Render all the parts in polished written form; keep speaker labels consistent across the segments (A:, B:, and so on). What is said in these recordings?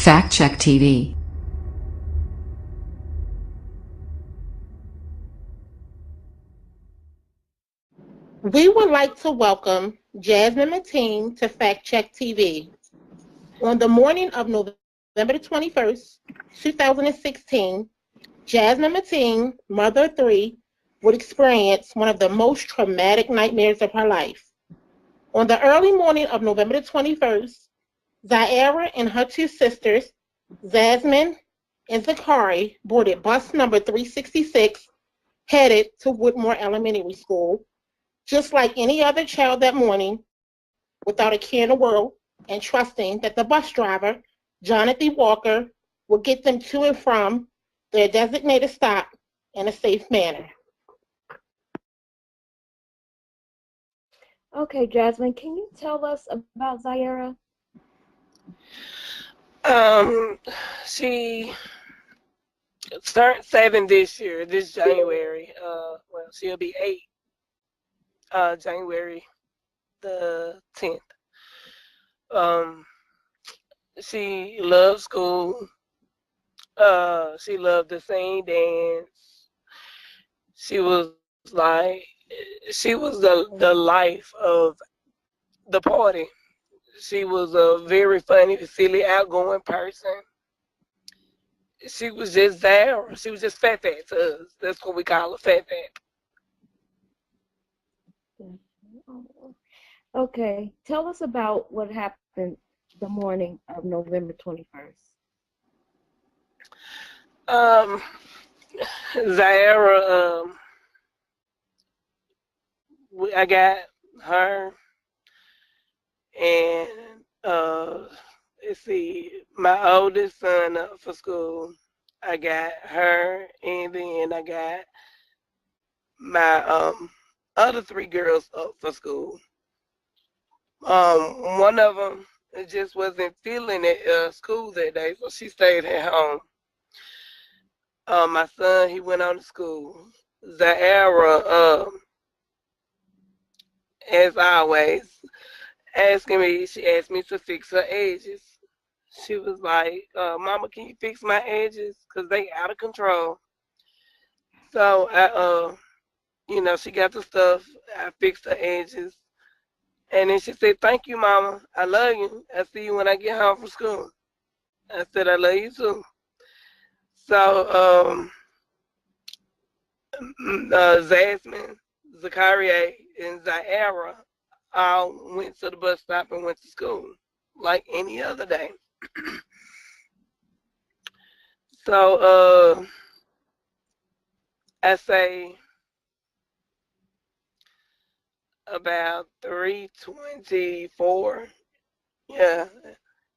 A: Fact Check TV.
B: We would like to welcome Jasmine Mateen to Fact Check TV. On the morning of November 21st, 2016, Jasmine Mateen, mother of three, would experience one of the most traumatic nightmares of her life. On the early morning of November 21st, Zaira and her two sisters, Jasmine and Zakari, boarded bus number 366, headed to WOODMORE Elementary School, just like any other child that morning, without a care in the world, and trusting that the bus driver, Johnthony Walker, would get them to and from their designated stop in a safe manner.
C: Okay, Jasmine, can you tell us about Zaira?
D: She turned 7 this year, this January. Well, she'll be 8, January the 10th. She loved school. She loved to sing, dance. She was the life of the party. She was a very funny, silly, outgoing person. She was just there. She was just Fat Fat to us. That's what we call her, Fat Fat.
C: Okay, tell us about what happened the morning of November 21st.
D: Zaira, I got her and let's see, my oldest son up for school. I got her, and then I got my other 3 girls up for school. One of them just wasn't feeling at school that day, so she stayed at home. My son, he went on to school. Zaira, as always, she asked me to fix her edges. She was like, Mama, can you fix my edges? Because they out of control. So, she got the stuff. I fixed her edges. And then she said, thank you, Mama. I love you. I'll see you when I get home from school. I said, I love you too. So, Jasmine, Zakaria, and Zaira all went to the bus stop and went to school like any other day. So, I say about 3:24. Yeah,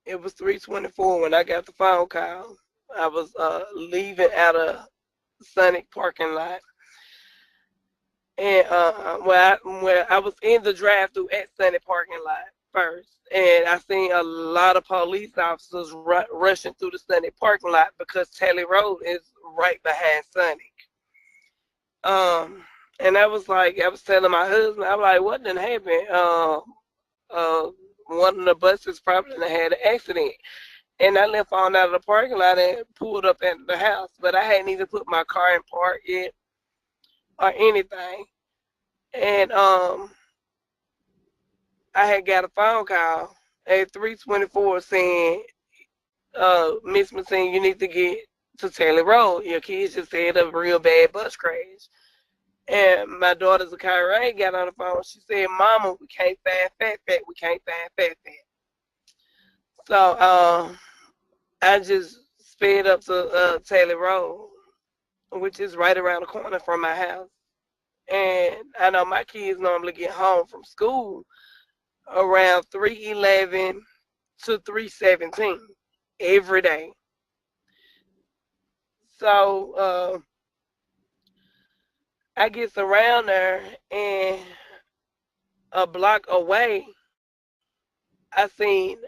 D: it was 3:24 when I got the phone call. I was leaving out of Sonic parking lot, and where I was in the drive-through at Sonic parking lot first, and I seen a lot of police officers rushing through the Sonic parking lot because Tally Road is right behind Sonic. And I was telling my husband, I was like, what done happened? One of the buses probably done had an accident. And I left on out of the parking lot and pulled up at the house, but I hadn't even put my car in park yet or anything. And I had got a phone call at 3:24 saying, Miss Mateen, you need to get to Taylor Road. Your kids just had a real bad bus crash. And my daughter Zakari got on the phone. She said, Mama, we can't find Fat Fat. We can't find Fat Fat. So I just sped up to Taylor Road, which is right around the corner from my house. And I know my kids normally get home from school around 3:11 to 3:17 every day. So I gets around there, and a block away, I seen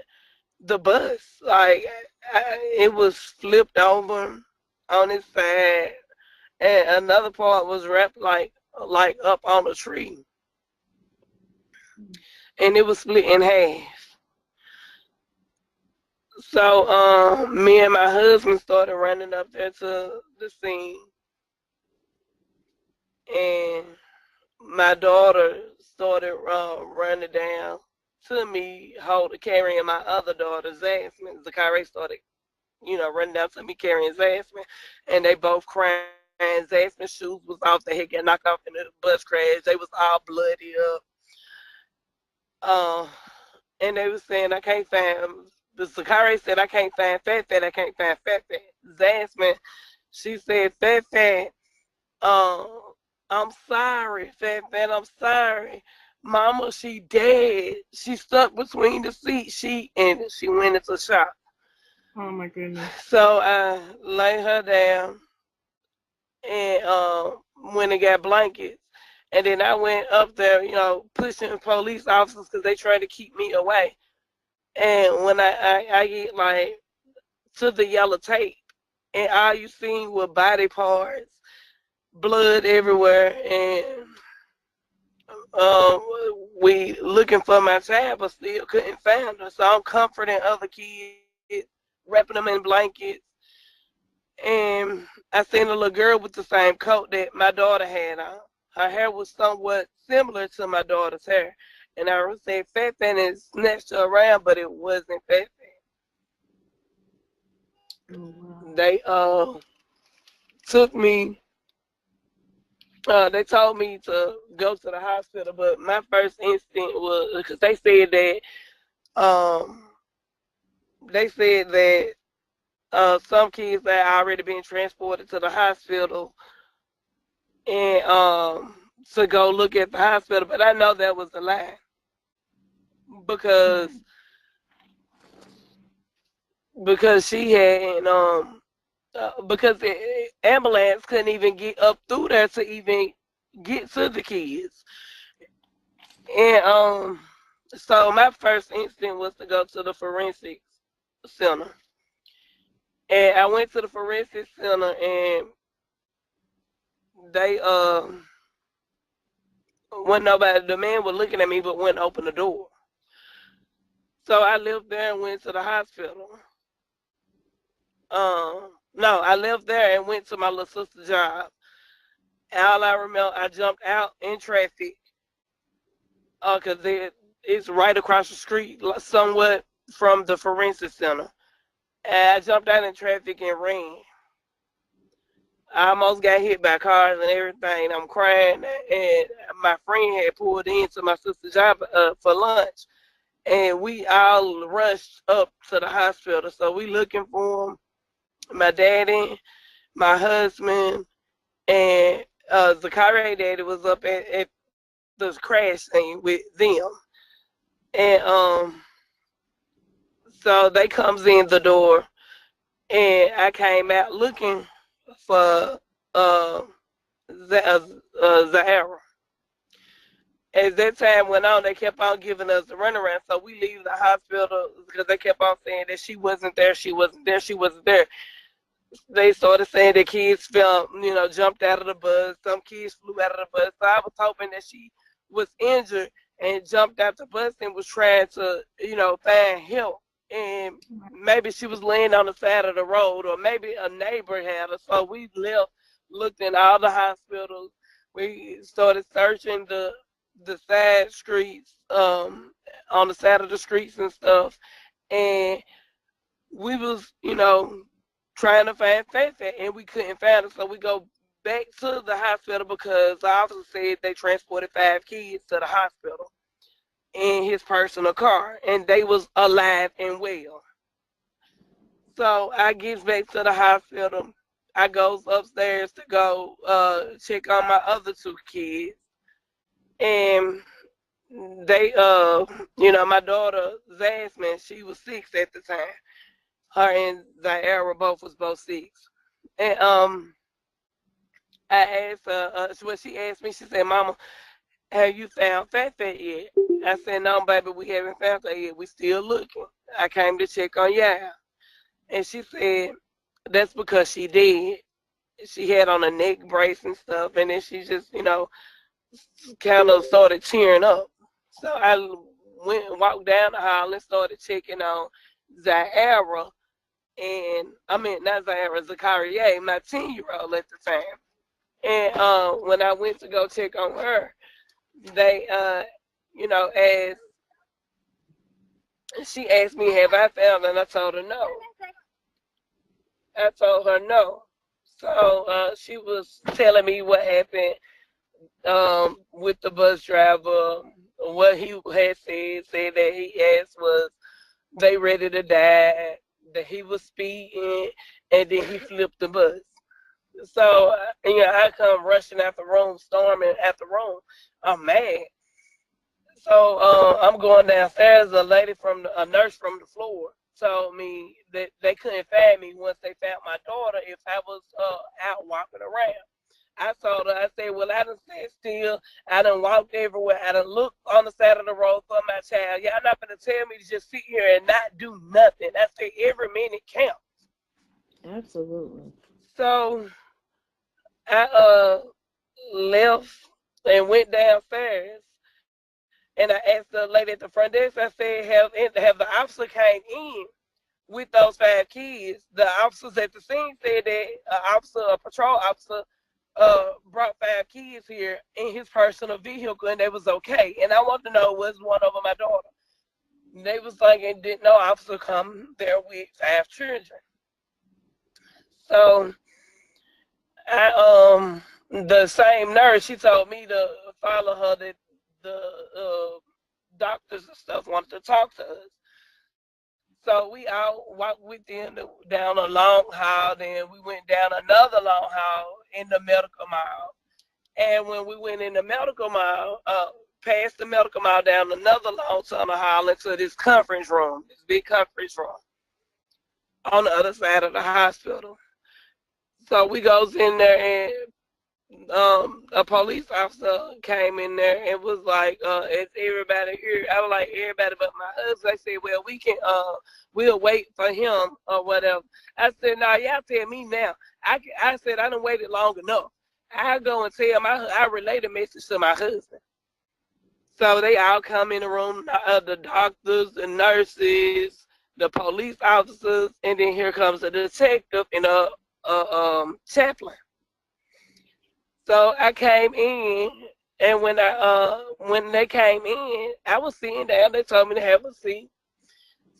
D: the bus. Like, it was flipped over on its side, and another part was wrapped like up on a tree, and it was split in half. So me and my husband started running up there to the scene, and my daughter started running down to me, carrying my other daughter, Jasmine. Zakari started, running down to me carrying Jasmine, and they both crying. Jasmine's shoes was off. They had got knocked off in the bus crash. They was all bloody up. And they was saying, I can't find, the Zakari said, I can't find Fat Fat. I can't find Fat Fat. Jasmine, she said, Fat Fat, I'm sorry, Fat Fat, I'm sorry. Mama, she dead. She stuck between the seats. And she went into shock.
A: Oh my goodness.
D: So I laid her down and went and got blankets. And then I went up there, pushing police officers because they tried to keep me away. And when I get like to the yellow tape, and all you seen were body parts, blood everywhere, and we looking for my child, but still couldn't find her. So I'm comforting other kids, wrapping them in blankets. And I seen a little girl with the same coat that my daughter had on. Her hair was somewhat similar to my daughter's hair. And I said Fat Fat and snatched her around, but it wasn't Fat Fat.
A: Oh, wow.
D: They took me, they told me to go to the hospital, but my first instinct was, because they said that some kids had already been transported to the hospital and to go look at the hospital, but I know that was a lie because she had because the ambulance couldn't even get up through there to even get to the kids. And so my first instinct was to go to the forensics center. And I went to the forensics center and they when nobody, the man was looking at me but wouldn't open the door. So I left there and went to the hospital. No, I left there and went to my little sister's job. And all I remember, I jumped out in traffic because it's right across the street, somewhat from the forensic center. And I jumped out in traffic and ran. I almost got hit by cars and everything. I'm crying, and my friend had pulled into my sister's job for lunch, and we all rushed up to the hospital. So we looking for him. My daddy, my husband, and Zakari daddy was up at the crash scene with them. And so they comes in the door, and I came out looking for Zahara. As that time went on, they kept on giving us the runaround. So we leave the hospital because they kept on saying that she wasn't there, she wasn't there, she wasn't there. They started saying that kids fell, jumped out of the bus. Some kids flew out of the bus. So I was hoping that she was injured and jumped out the bus and was trying to, find help. And maybe she was laying on the side of the road, or maybe a neighbor had her. So we left, looked in all the hospitals. We started searching the side streets, on the side of the streets and stuff. And we was, trying to find Fat Fat, and we couldn't find her. So we go back to the hospital because the officer said they transported 5 kids to the hospital in his personal car, and they was alive and well. So I get back to the hospital. I goes upstairs to go check on my other 2 kids. And they, my daughter, Jasmine, she was 6 at the time. Her and Zahara both 6. And I asked her, she asked me, she said, Mama, have you found Fat Fat yet? I said, no, baby, we haven't found her yet. We still looking. I came to check on Yaya. And she said, that's because she did. She had on a neck brace and stuff, and then she just, kind of started tearing up. So I went and walked down the hall and started checking on Zaira, and I mean not Zaira, Zakaria, my 10-year-old at the time. And when I went to go check on her, they she asked me, have I found her? And I told her no. I told her no. So she was telling me what happened with the bus driver. What he had said that he asked was they ready to die, that he was speeding, and then he flipped the bus. So I come rushing out the room, storming out the room. I'm mad. So I'm going downstairs. A nurse from the floor told me that they couldn't find me once they found my daughter if I was out walking around. I told her, I said, well, I done sat still. I done walked everywhere. I done looked on the side of the road for my child. Y'all not going to tell me to just sit here and not do nothing. I said, every minute counts.
C: Absolutely.
D: So I left and went downstairs. And I asked the lady at the front desk, I said, have the officer came in with those 5 kids? The officers at the scene said that a patrol officer, brought 5 kids here in his personal vehicle, and they was okay. And I wanted to know, was one of them my daughter? And they was like, and didn't no officer come there with 5 children. So the same nurse, she told me to follow her, that the doctors and stuff wanted to talk to us. So we all walked with them down a long hall. Then we went down another long hall in the medical mall. And when we went in the medical mall, past the medical mall, down another long tunnel hall into this conference room, this big conference room on the other side of the hospital. So we goes in there, and a police officer came in there and was like, is everybody here? I was like, everybody but my husband. They said, well, we'll wait for him or whatever. I said, no, y'all tell me now. I said, I done waited long enough. I go and tell I relay the message to my husband. So they all come in the room, the doctors, the nurses, the police officers, and then here comes a detective and a chaplain. So I came in, and when they came in, I was sitting down. They told me to have a seat.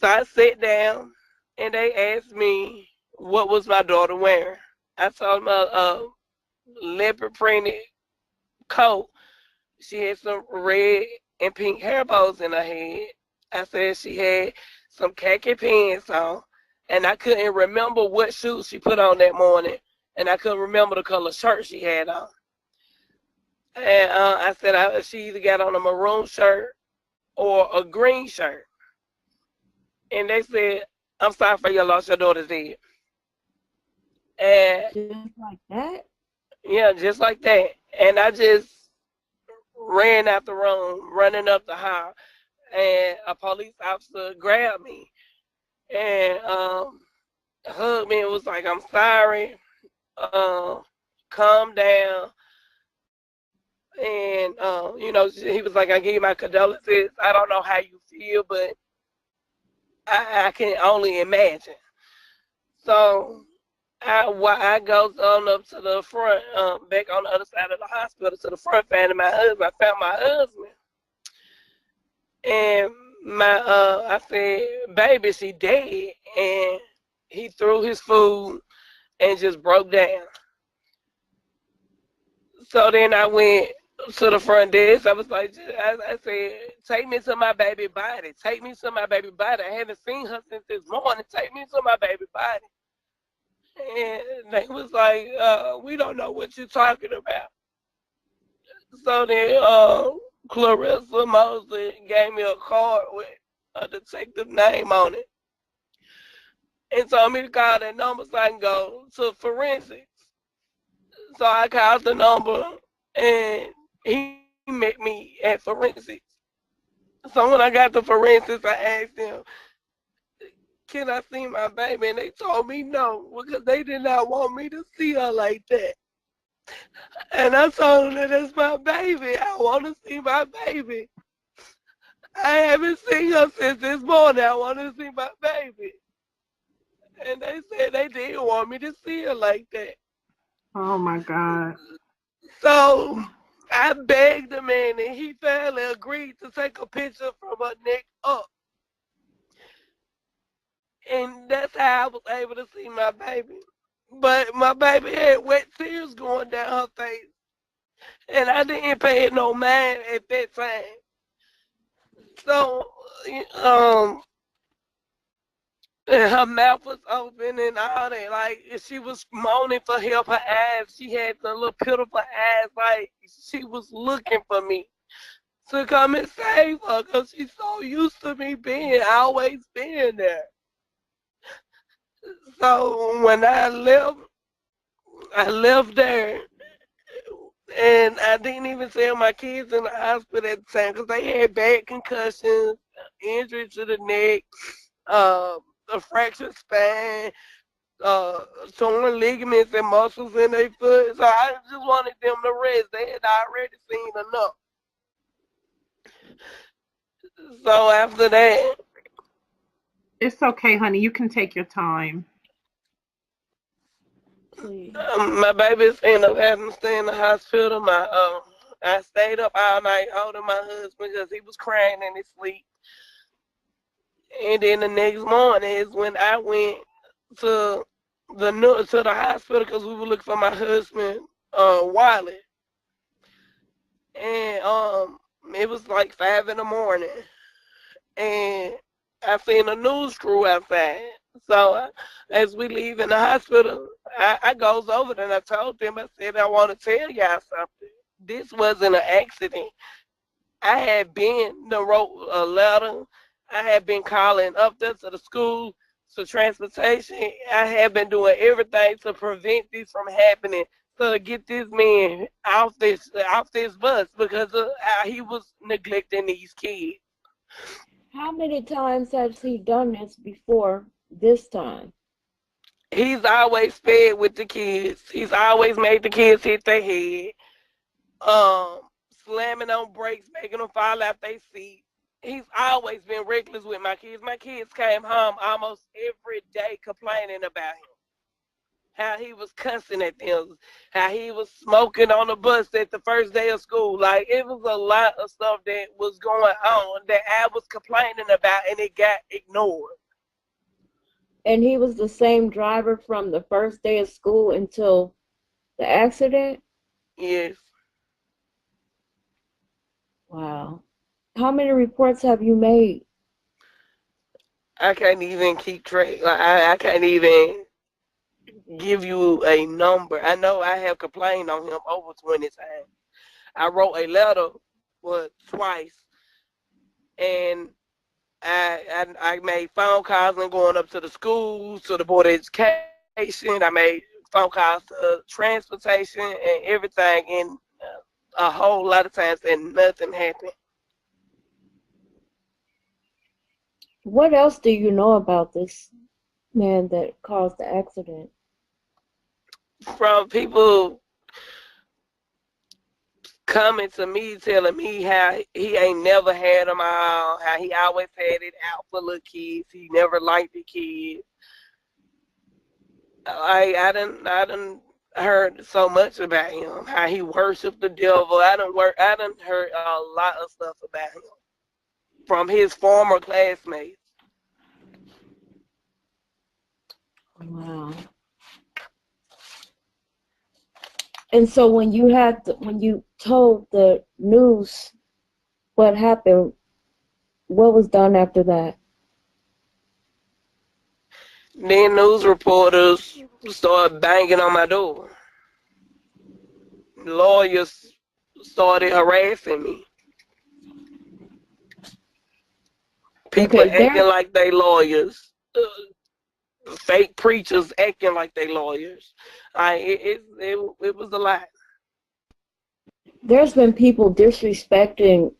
D: So I sat down, and they asked me what was my daughter wearing. I told them a leopard printed coat. She had some red and pink hair bows in her head. I said she had some khaki pants on, and I couldn't remember what shoes she put on that morning. And I couldn't remember the color shirt she had on. And I said she either got on a maroon shirt or a green shirt. And they said, I'm sorry for your loss, your daughter's dead. And
C: Just like that?
D: Yeah, just like that. And I just ran out the room, running up the hall. And a police officer grabbed me and hugged me and was like, I'm sorry. Calm down. And he was like, I give you my condolences. I don't know how you feel, but I can only imagine. So I goes on up to the front, back on the other side of the hospital to the front, finding my husband. I found my husband. And I said, baby, she dead. And he threw his food and just broke down. So then I went to the front desk. I was like, I said, take me to my baby body. Take me to my baby body. I haven't seen her since this morning. Take me to my baby body. And they was like, we don't know what you're talking about. So then Clarissa Mosley gave me a card with a detective name on it and told me to call that number so I can go to forensics. So I called the number and he met me at forensics. So when I got to forensics, I asked him, can I see my baby? And they told me no, because they did not want me to see her like that. And I told them that that's my baby. I want to see my baby. I haven't seen her since this morning. I want to see my baby. And they said they didn't want me to see her like that.
A: Oh my God.
D: So I begged the man, and he finally agreed to take a picture from her neck up. And that's how I was able to see my baby. But my baby had wet tears going down her face. And I didn't pay it no mind at that time. So, and her mouth was open and all that. Like, she was moaning for help. Her eyes, she had the little pitiful eyes. Like, she was looking for me to come and save her because she's so used to me always being there. So when I left there, and I didn't even tell my kids in the hospital at the time because they had bad concussions, injury to the neck, a fractured spine, torn ligaments and muscles in their foot. So I just wanted them to rest. They had already seen enough. So after that,
A: It's okay, honey. You can take your time.
C: Please.
D: my babies ended up having to stay in the hospital. I stayed up all night holding my husband because he was crying in his sleep. And then the next morning is when I went to the hospital because we were looking for my husband, wallet. And it was like 5 in the morning, and I seen a news crew outside. So as we leave in the hospital, I goes over there and I told them, I said, I want to tell y'all something. This wasn't an accident. I had wrote a letter. I had been calling up there to the school, to transportation. I had been doing everything to prevent this from happening, to get this man off this bus because of how he was neglecting these kids.
C: How many times has he done this before this time?
D: He's always fed with the kids. He's always made the kids hit their head, slamming on brakes, making them fall out their seat. He's always been reckless with my kids. My kids came home almost every day complaining about him. How he was cussing at them, how he was smoking on the bus at the first day of school. Like, it was a lot of stuff that was going on that I was complaining about, and it got ignored.
C: And he was the same driver from the first day of school until the accident?
D: Yes.
C: Wow. How many reports have you made?
D: I can't even keep track. Like, I can't even give you a number. I know I have complained on him over 20 times. I wrote a letter twice, and I made phone calls and going up to the schools, to the Board of Education. I made phone calls to transportation and everything, and a whole lot of times, and nothing happened.
C: What else do you know about this man that caused the accident?
D: From people coming to me telling me how he ain't never had them all, how he always had it out for little kids, he never liked the kids. I done heard so much about him, how he worshiped the devil. I done heard a lot of stuff about him from his former classmates.
C: Wow. And so when you told the news what happened, what was done after that?
D: Then news reporters started banging on my door. Lawyers started harassing me. People acting like they lawyers. Fake preachers acting like they lawyers. It was a lot.
C: There's been people disrespecting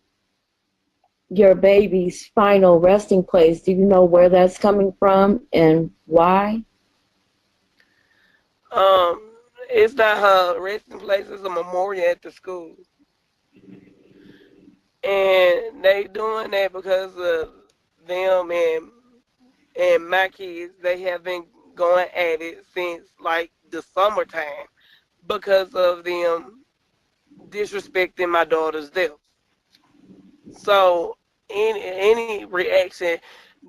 C: your baby's final resting place. Do you know where that's coming from and why?
D: It's not her resting place. It's a memorial at the school. And they doing that because of them and my kids. They have been going at it since like the summertime because of them disrespecting my daughter's death. So any reaction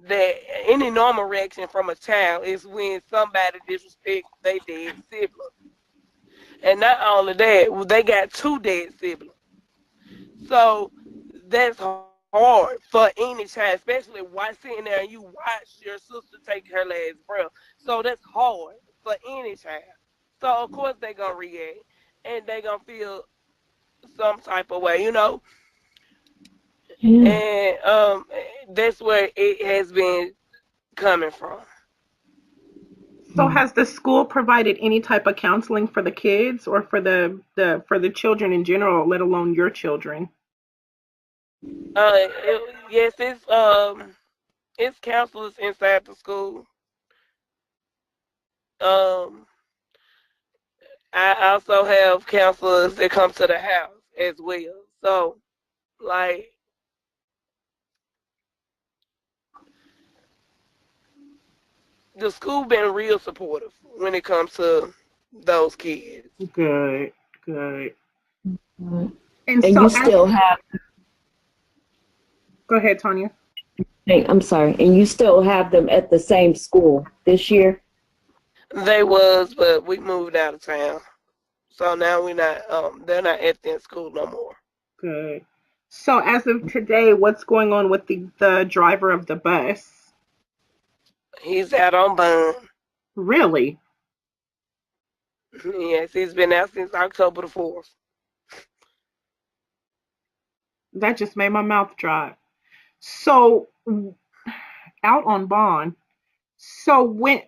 D: that any normal reaction from a child is when somebody disrespects they dead sibling. And not only that, they got two dead siblings. So that's hard for any child, especially while sitting there and you watch your sister take her last breath. So that's hard for any child. So of course they gonna react and they gonna feel some type of way, you know.
C: Yeah.
D: And that's where it has been coming from.
A: So has the school provided any type of counseling for the kids or for the children in general, let alone your children?
D: Yes, it's counselors inside the school. Um, I also have counselors that come to the house as well. So, like, the school been real supportive when it comes to those kids.
A: Good, good.
C: Mhm.
A: And
C: And you
A: so as,
C: still have,
A: go ahead, Tanya.
C: hey, I'm sorry, and you still have them at the same school this year?
D: They was, but we moved out of town. So now we not they're not at that school no more.
A: Good. So as of today, what's going on with the driver of the bus?
D: He's out on bond.
A: Really?
D: Yes, he's been out since October the 4th.
A: That just made my mouth dry. So out on bond. So when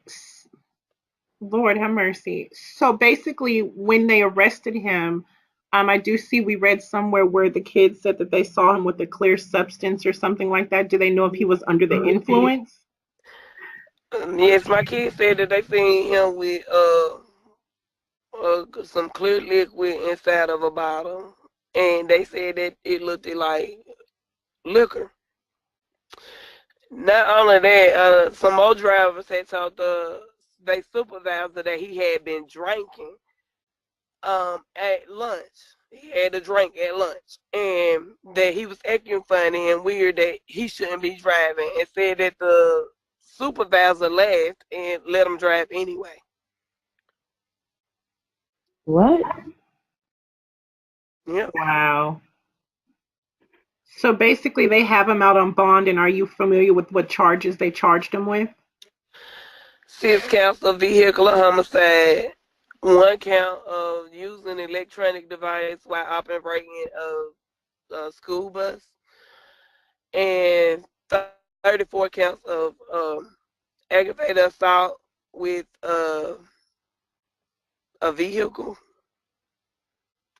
A: Lord have mercy. So basically, when they arrested him, I do see we read somewhere where the kids said that they saw him with a clear substance or something like that. Do they know if he was under the influence?
D: Yes, my kids said that they seen him with some clear liquid inside of a bottle, and they said that it looked like liquor. Not only that, some more drivers had told they supervisor that he had been drinking at lunch. He had a drink at lunch, and that he was acting funny and weird that he shouldn't be driving, and said that the supervisor laughed and let him drive anyway.
C: What?
D: Yeah.
A: Wow. So basically, they have him out on bond, and are you familiar with what charges they charged him with?
D: 6 counts of vehicular homicide, 1 count of using electronic device while operating a school bus, and 34 counts of aggravated assault with a vehicle.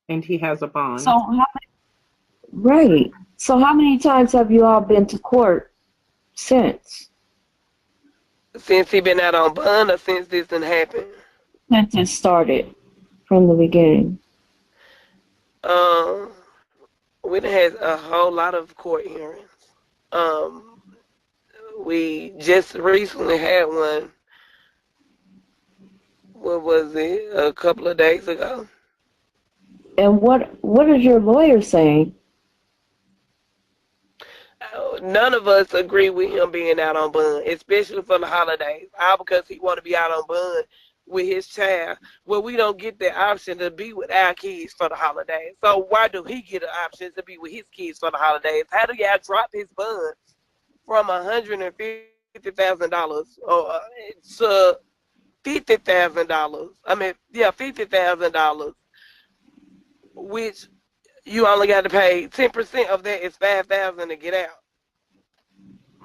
A: And he has a
C: So
A: bond.
C: right. So how many times have you all been to court since?
D: Since he been out on bond or since this done happened?
C: Since it started from the beginning.
D: Um, we done had a whole lot of court hearings. Um, we just recently had one. What was it? A couple of days ago.
C: And what is your lawyer saying?
D: None of us agree with him being out on bond, especially for the holidays. All because he want to be out on bond with his child. Well, we don't get the option to be with our kids for the holidays. So why do he get an option to be with his kids for the holidays? How do y'all drop his bond from $150,000 to $50,000? I mean, yeah, $50,000, which you only got to pay 10% of that is $5,000 to get out.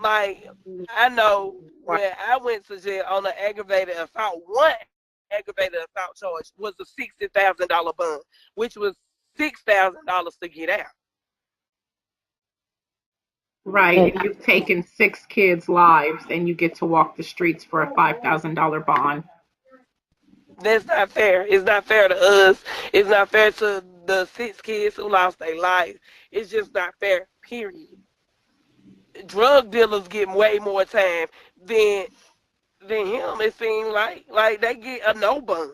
D: Like, I know when I went to jail on an aggravated assault, one aggravated assault charge was a $60,000 bond, which was $6,000 to get out.
A: Right,
C: And
A: and you've taken 6 kids' lives, and you get to walk the streets for a $5,000 bond.
D: That's not fair. It's not fair to us. It's not fair to the 6 kids who lost their life. It's just not fair, period. Drug dealers get way more time than him. It seems like they get a no bun,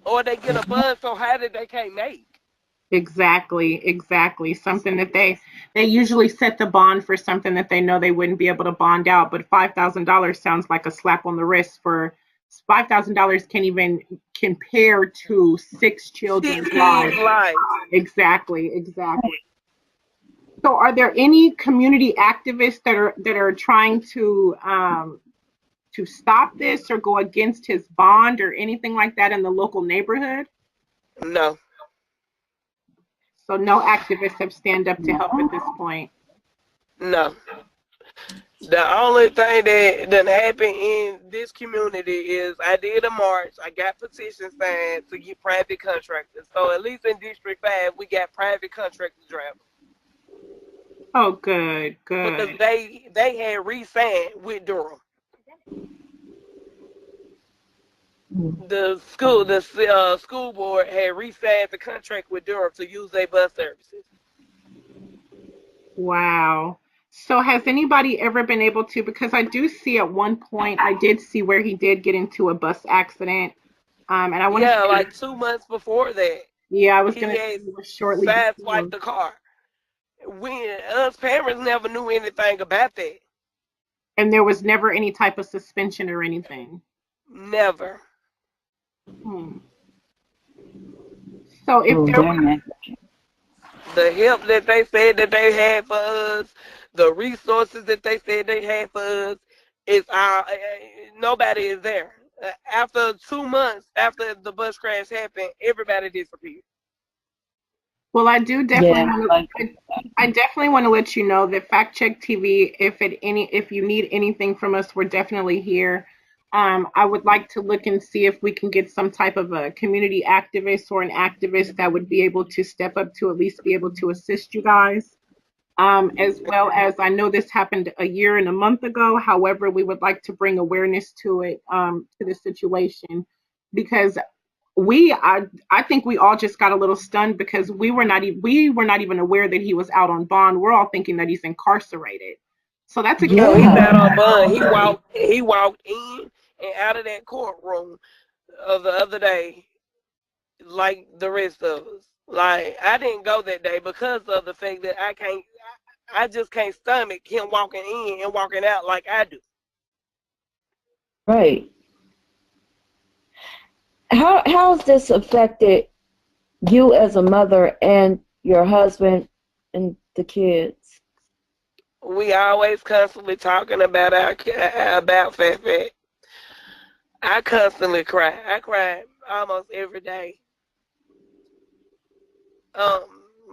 D: or they get a bun so high that they can't make.
A: Exactly. Something that they usually set the bond for something that they know they wouldn't be able to bond out, but $5,000 sounds like a slap on the wrist. For $5,000 can't even compare to 6 children's
D: 6
A: lives.
D: kids' life.
A: Exactly. So, are there any community activists that are trying to stop this or go against his bond or anything like that in the local neighborhood?
D: No.
A: So no activists have stand up to help at this point.
D: No. The only thing that done happened in this community is I did a march. I got petitions signed to get private contractors. So at least in District 5, we got private contractor drivers.
A: Oh, good.
D: Because they had re-signed with Durham. The school board had re-signed the contract with Durham to use their bus services.
A: Wow. So has anybody ever been able to, because I do see at one point, I did see where he did get into a bus accident. And I want to say,
D: like 2 months before that.
A: Yeah, I was
D: He
A: going to
D: had
A: say it was shortly
D: sideswiped the car. Us parents never knew anything about that.
A: And there was never any type of suspension or anything.
D: Never.
A: So if there were,
D: the help that they said that they had for us, the resources that they said they had for us, is nobody is there. After 2 months after the bus crash happened, everybody disappeared.
A: well, I do definitely I definitely want to let you know that Fact Check TV, if you need anything from us, we're definitely here. I would like to look and see if we can get some type of a community activist or an activist that would be able to step up to at least be able to assist you guys. As well as, I know this happened a year and a month ago. However, we would like to bring awareness to it, to the situation, because I think we all just got a little stunned because we were not even aware that he was out on bond. We're all thinking that he's incarcerated. So that's
D: He's out on bond. He walked in and out of that courtroom the other day like the rest of us. Like, I didn't go that day because of the fact that I just can't stomach him walking in and walking out like I do.
C: Right. How has this affected you as a mother and your husband and the kids?
D: We always constantly talking about about Fat. I constantly cry. I cry almost every day.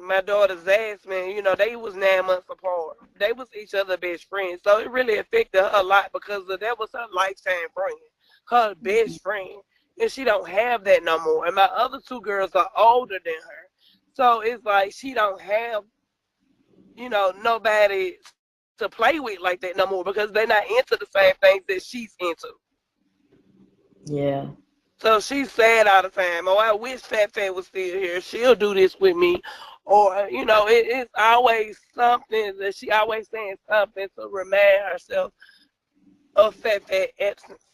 D: My daughter's Jasmine, they was 9 months apart. They was each other's best friends. So it really affected her a lot because that was her lifetime friend, her best friend. And she don't have that no more. And my other 2 girls are older than her. So it's like she don't have, nobody to play with like that no more because they're not into the same things that she's into.
C: Yeah.
D: So she's sad all the time. Oh, I wish Fat was still here. She'll do this with me. Or, it's always something that she always saying something to remind herself of Fat absence.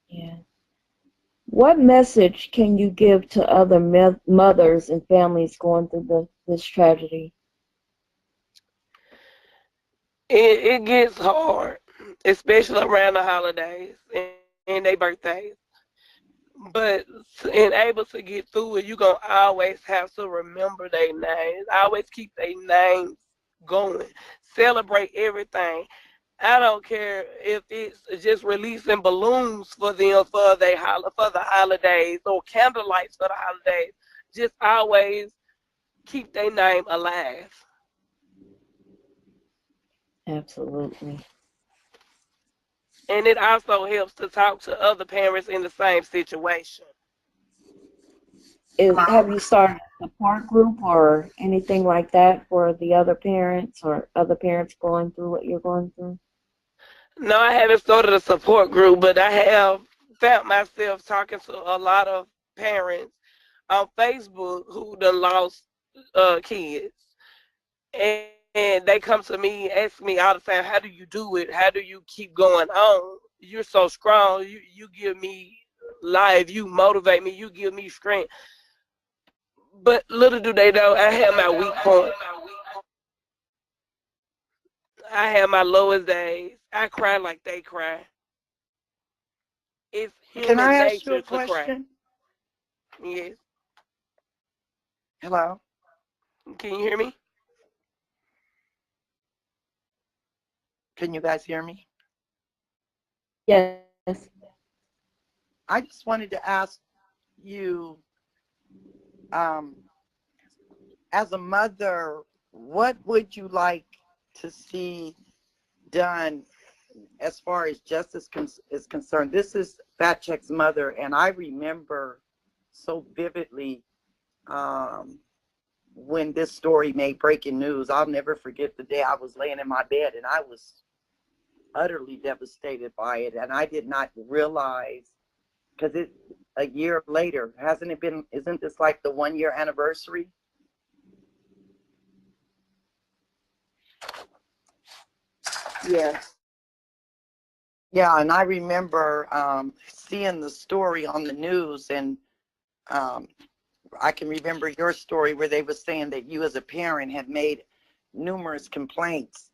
C: Yeah. What message can you give to other mothers and families going through this tragedy?
D: It gets hard, especially around the holidays and their birthdays. But in able to get through it, you're going to always have to remember their names. Always keep their names going. Celebrate everything. I don't care if it's just releasing balloons for them for the holidays or candlelights for the holidays. Just always keep their name alive.
C: Absolutely.
D: And it also helps to talk to other parents in the same situation.
C: Have you started a support group or anything like that for the other parents or other parents going through what you're going through?
D: No, I haven't started a support group, but I have found myself talking to a lot of parents on Facebook who done lost kids. And they come to me, ask me all the time, how do you do it? How do you keep going on? You're so strong. You give me life. You motivate me. You give me strength. But little do they know, I have my weak point. I have my lowest days. I cry like they cry. It's
E: Can I
D: human
E: ask you
D: nature
E: a
D: to cry.
E: question?
D: Yes.
E: Hello?
D: Can you hear me?
E: Can you guys hear me?
C: Yes.
E: I just wanted to ask you, as a mother, what would you like to see done as far as justice is concerned? This is Fat Check's mother, and I remember so vividly when this story made breaking news. I'll never forget the day I was laying in my bed and I was utterly devastated by it, and I did not realize, because it a year later, hasn't it been, isn't this like the 1 year anniversary?
D: Yeah.
E: Yeah, and I remember seeing the story on the news, and I can remember your story where they were saying that you as a parent had made numerous complaints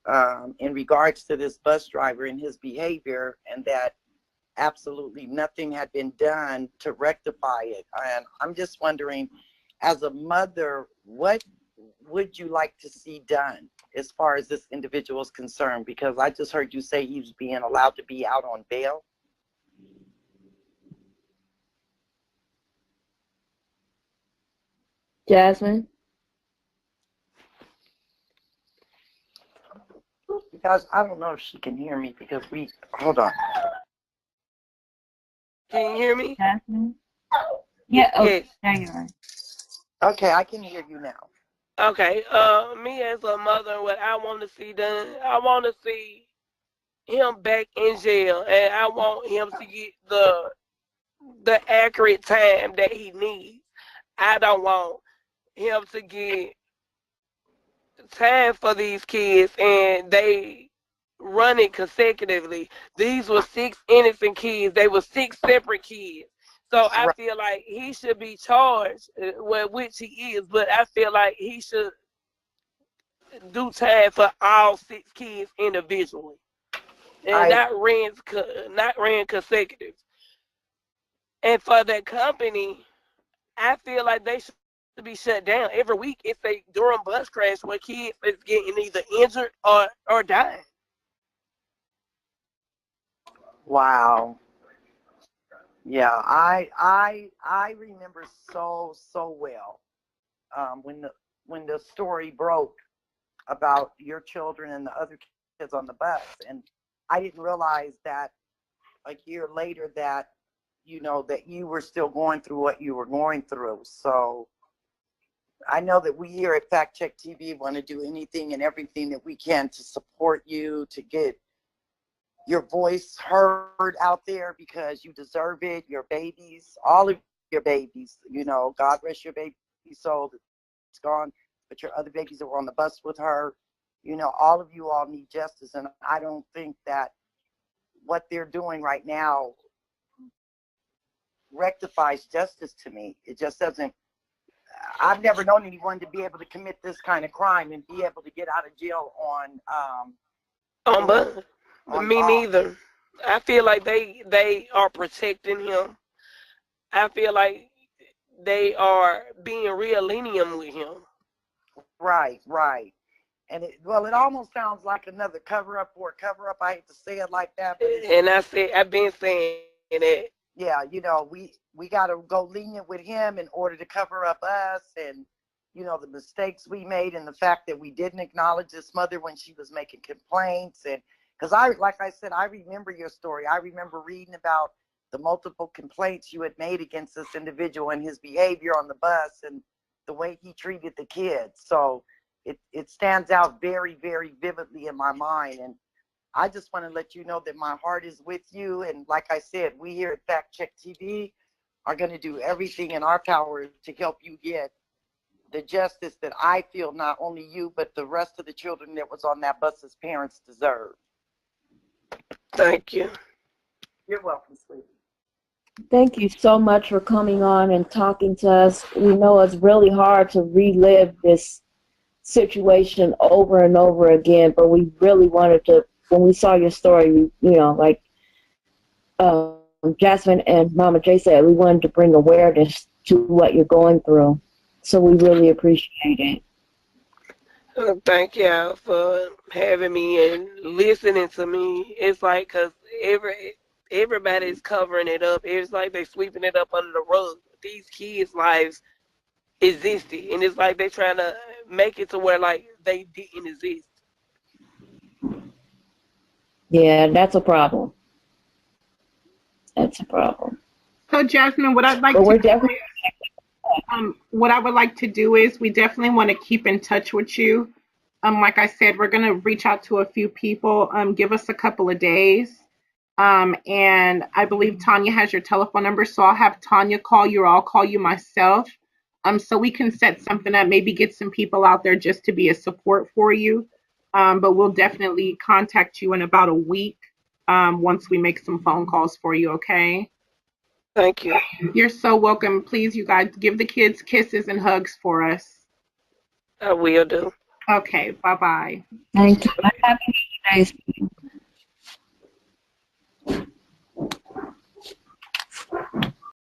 E: in regards to this bus driver and his behavior, and that absolutely nothing had been done to rectify it. And I'm just wondering, as a mother, what would you like to see done as far as this individual is concerned? Because I just heard you say he was being allowed to be out on bail.
C: Jasmine?
E: Because I don't know if she can hear me, because hold on.
D: Can you hear me?
C: Jasmine? Yeah, oh,
D: Yes.
C: there you are.
E: Okay, I can hear you now.
D: Okay. Me as a mother, what I want to see done, I want to see him back in jail, and I want him to get the accurate time that he needs. I don't want him to get time for these kids and they run it consecutively. These were 6 innocent kids. They were 6 separate kids. So I
E: Right.
D: feel like he should be charged, well, which he is, but I feel like he should do time for all 6 kids individually, and
E: I
D: not ran consecutive. And for that company, I feel like they should be shut down. Every week it's a Durham bus crash where kids is getting either injured or dying.
E: Wow. Yeah, I remember so well when the story broke about your children and the other kids on the bus, and I didn't realize that a year later that that you were still going through what you were going through. So I know that we here at Fact Check TV want to do anything and everything that we can to support you, to get your voice heard out there, because you deserve it. Your babies, all of your babies, God rest your baby soul, it's gone, but your other babies that were on the bus with her, all of you all need justice. And I don't think that what they're doing right now rectifies justice to me. It just doesn't. I've never known anyone to be able to commit this kind of crime and be able to get out of jail
D: On bus. Me
E: bond.
D: neither. I feel like they are protecting him. I feel like they are being real lenient with him.
E: Right. And it almost sounds like another cover up or a cover up. I hate to say it like that, but
D: And I've been saying that.
E: Yeah, we got to go lenient with him in order to cover up us, and the mistakes we made, and the fact that we didn't acknowledge this mother when she was making complaints. And because like I said, I remember your story. I remember reading about the multiple complaints you had made against this individual and his behavior on the bus and the way he treated the kids. So it stands out very, very vividly in my mind. And I just want to let you know that my heart is with you. And like I said, we here at Fact Check TV are going to do everything in our power to help you get the justice that I feel not only you, but the rest of the children that was on that bus's parents deserve.
D: Thank you.
E: You're welcome, sweetie.
C: Thank you so much for coming on and talking to us. We know it's really hard to relive this situation over and over again, but we really wanted to, when we saw your story, you know, like Jasmine and Mama J said, we wanted to bring awareness to what you're going through. So we really appreciate it.
D: Thank y'all for having me and listening to me. It's like, because everybody's covering it up. It's like they sweeping it up under the rug. These kids' lives existed, and it's like they're trying to make it to where, like, they didn't exist.
C: Yeah, that's a problem. That's a problem.
A: So, Jasmine, what I'd like
C: But
A: to
C: we're
A: do
C: definitely
A: what I would like to do is we definitely want to keep in touch with you. Like I said, we're going to reach out to a few people. Give us a couple of days. And I believe Tanya has your telephone number, so I'll have Tanya call you, or I'll call you myself. So we can set something up, maybe get some people out there just to be a support for you. But we'll definitely contact you in about a week once we make some phone calls for you, okay?
D: Thank you.
A: You're so welcome. Please, you guys, give the kids kisses and hugs for us.
D: I will do.
A: Okay, bye-bye.
C: thank you. Happy holidays.